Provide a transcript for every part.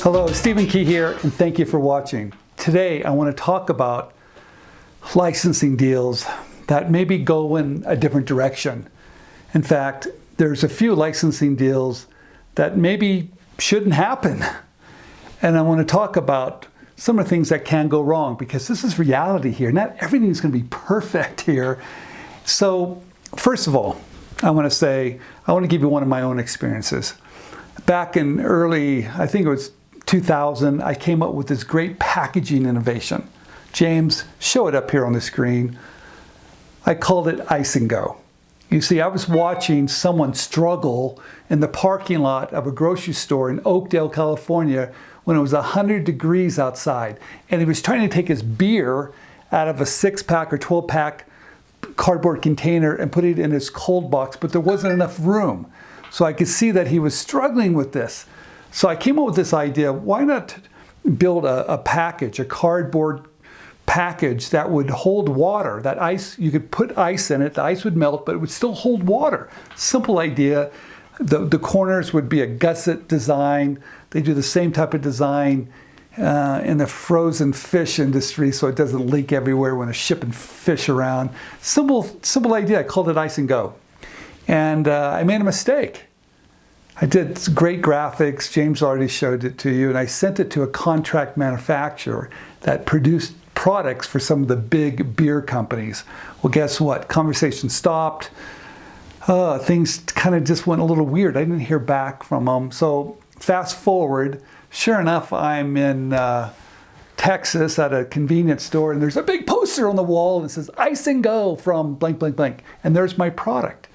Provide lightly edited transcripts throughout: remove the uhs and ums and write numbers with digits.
Hello, Stephen Key here, and thank you for watching. Today I want to talk about licensing deals that maybe go in a different direction. In fact, there's a few licensing deals that maybe shouldn't happen. And I want to talk about some of the things that can go wrong, because this is reality here. Not everything's going to be perfect here. So first of all, I want to give you one of my own experiences. Back in early, I think it was 2000, I came up with this great packaging innovation. James, show it up here on the screen. I called it Ice and Go. You see, I was watching someone struggle in the parking lot of a grocery store in Oakdale, California, when it was 100 degrees outside. And he was trying to take his beer out of a 6-pack or 12-pack cardboard container and put it in his cold box, but there wasn't enough room. So I could see that he was struggling with this. So I came up with this idea: why not build a package, a cardboard package that would hold water? That ice, you could put ice in it, the ice would melt, but it would still hold water. Simple idea. The corners would be a gusset design. They do the same type of design in the frozen fish industry, so it doesn't leak everywhere when they're shipping fish around. Simple idea. I called it Ice and Go. And I made a mistake. I did great graphics. James already showed it to you. And I sent it to a contract manufacturer that produced products for some of the big beer companies. Well, guess what? Conversation stopped. Things kind of just went a little weird. I didn't hear back from them. So fast forward, sure enough, I'm in Texas at a convenience store, and there's a big poster on the wall and it says Ice and Go from blank, blank, blank. And there's my product.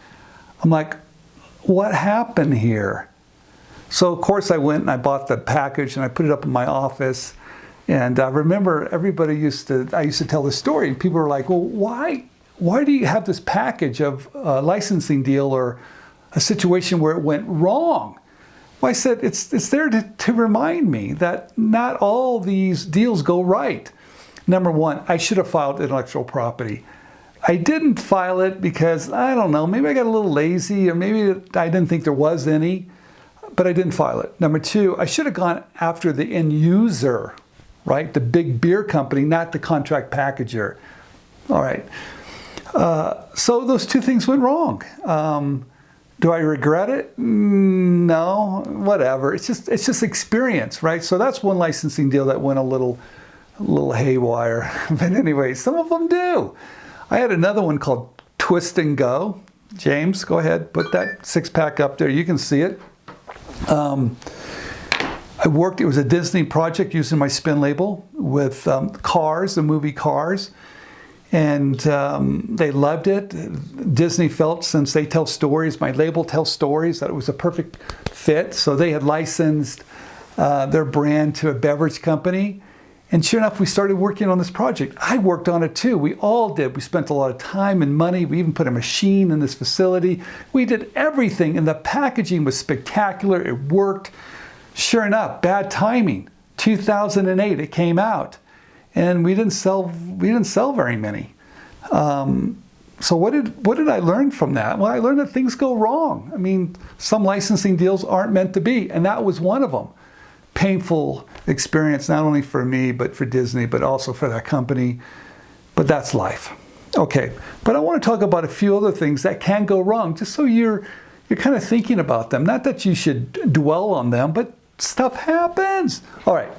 I'm like, what happened here? So of course I went and I bought the package and I put it up in my office. And I remember I used to tell the story, and people were like, well, why do you have this package of a licensing deal or a situation where it went wrong? Well, I said, it's there to remind me that not all these deals go right. Number one, I should have filed intellectual property. I didn't file it because, I don't know, maybe I got a little lazy, or maybe I didn't think there was any, but I didn't file it. Number two, I should have gone after the end user, right? The big beer company, not the contract packager. All right. So those two things went wrong. Do I regret it? No, whatever. It's just experience, right? So that's one licensing deal that went a little haywire. But anyway, some of them do. I had another one called Twist and Go. James, go ahead, put that 6-pack up there. You can see it. It was a Disney project using my spin label with Cars, the movie Cars. And they loved it. Disney felt, since they tell stories, my label tells stories, that it was a perfect fit. So they had licensed their brand to a beverage company. And sure enough, we started working on this project. I worked on it too. We all did. We spent a lot of time and money. We even put a machine in this facility. We did everything, and the packaging was spectacular. It worked. Sure enough, bad timing. 2008, it came out, and we didn't sell very many. So what did I learn from that? Well, I learned that things go wrong. I mean, some licensing deals aren't meant to be, and that was one of them. Painful experience, not only for me, but for Disney, but also for that company. But that's life. Okay, but I want to talk about a few other things that can go wrong, just so you're kind of thinking about them. Not that you should dwell on them, but stuff happens. All right.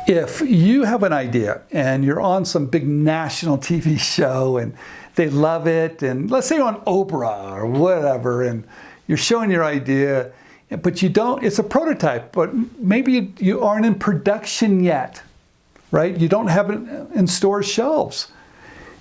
If you have an idea and you're on some big national TV show and they love it, and let's say you're on Oprah or whatever, and you're showing your idea, but it's a prototype, but maybe you aren't in production yet, right? You don't have it in store shelves,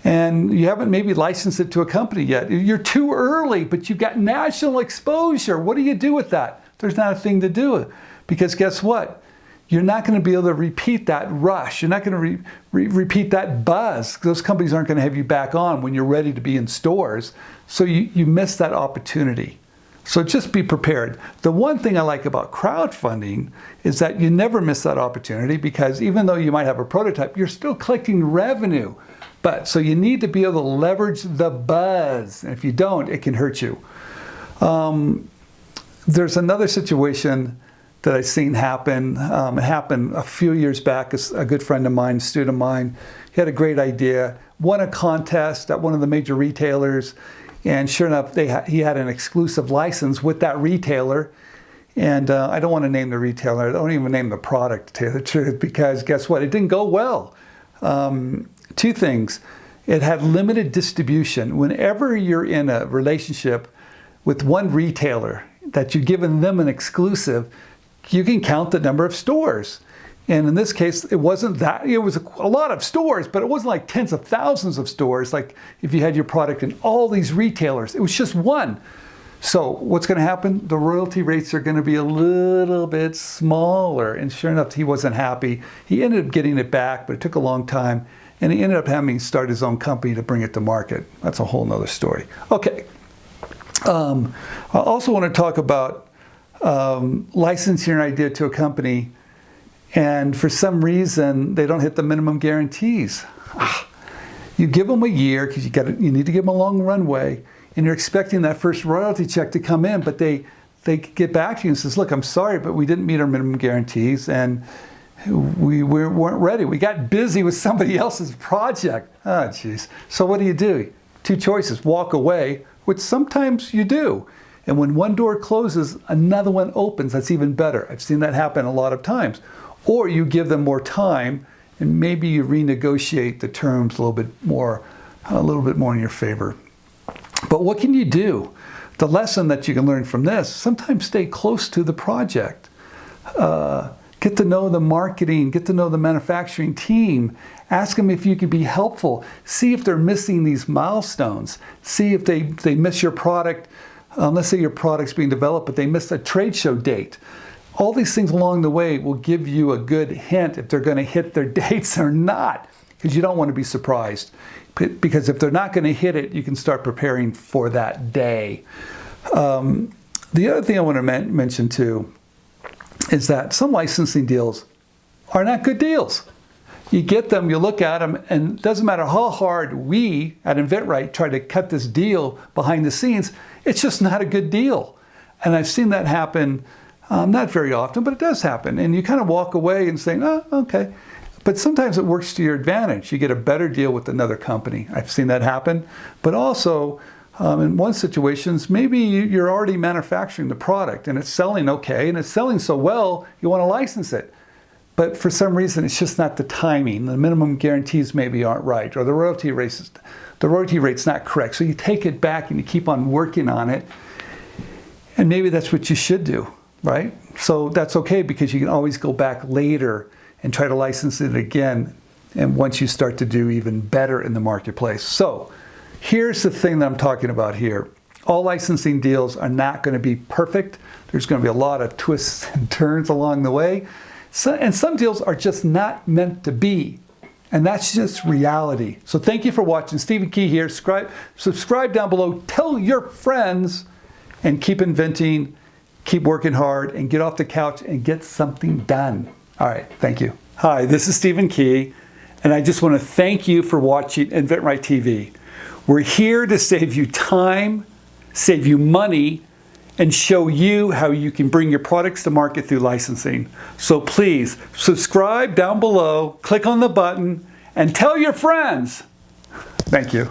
and you haven't maybe licensed it to a company yet. You're too early, but you've got national exposure. What do you do with that? There's not a thing to do, because guess what? You're not going to be able to repeat that rush. You're not going to repeat that buzz. Those companies aren't going to have you back on when you're ready to be in stores. So you miss that opportunity. So just be prepared. The one thing I like about crowdfunding is that you never miss that opportunity, because even though you might have a prototype, you're still collecting revenue. So you need to be able to leverage the buzz. And if you don't, it can hurt you. There's another situation that I've seen happen. It happened a few years back. A good friend of mine, a student of mine, he had a great idea, won a contest at one of the major retailers, and sure enough, he had an exclusive license with that retailer. And I don't want to name the retailer. I don't even name the product, to tell you the truth, because guess what? It didn't go well. Two things. It had limited distribution. Whenever you're in a relationship with one retailer that you've given them an exclusive, you can count the number of stores. And in this case, it wasn't that. It was a lot of stores, but it wasn't like tens of thousands of stores, like if you had your product in all these retailers. It was just one. So what's going to happen? The royalty rates are going to be a little bit smaller. And sure enough, he wasn't happy. He ended up getting it back, but it took a long time. And he ended up having to start his own company to bring it to market. That's a whole nother story. Okay. I also want to talk about licensing your idea to a company, and for some reason they don't hit the minimum guarantees. You give them a year because you need to give them a long runway, and you're expecting that first royalty check to come in, but they get back to you and says, look, I'm sorry, but we didn't meet our minimum guarantees, and we weren't ready. We got busy with somebody else's project. Oh, geez. So what do? Two choices: walk away, which sometimes you do. And when one door closes, another one opens. That's even better. I've seen that happen a lot of times. Or you give them more time, and maybe you renegotiate the terms a little bit more in your favor. But what can you do? The lesson that you can learn from this: sometimes stay close to the project. Get to know the marketing, get to know the manufacturing team. Ask them if you can be helpful. See if they're missing these milestones. See if they miss your product. Let's say your product's being developed, but they missed a trade show date. All these things along the way will give you a good hint if they're going to hit their dates or not, because you don't want to be surprised. Because if they're not going to hit it, you can start preparing for that day. The other thing I want to mention too is that some licensing deals are not good deals. You get them, you look at them, and it doesn't matter how hard we at InventRight try to cut this deal behind the scenes, it's just not a good deal. And I've seen that happen, not very often, but it does happen. And you kind of walk away and say, oh, okay. But sometimes it works to your advantage. You get a better deal with another company. I've seen that happen. But also, in one situation, maybe you're already manufacturing the product and it's selling okay, and it's selling so well, you want to license it. But for some reason, it's just not the timing. The minimum guarantees maybe aren't right, or the royalty rate's not correct. So you take it back and you keep on working on it. And maybe that's what you should do, right? So that's okay, because you can always go back later and try to license it again. And once you start to do even better in the marketplace. So here's the thing that I'm talking about here. All licensing deals are not going to be perfect. There's going to be a lot of twists and turns along the way. And some deals are just not meant to be. And that's just reality. So thank you for watching. Stephen Key here. Subscribe down below. Tell your friends. And keep inventing. Keep working hard. And get off the couch and get something done. All right. Thank you. Hi, this is Stephen Key. And I just want to thank you for watching InventRight TV. We're here to save you time, save you money, and show you how you can bring your products to market through licensing. So please subscribe down below, click on the button, and tell your friends. Thank you.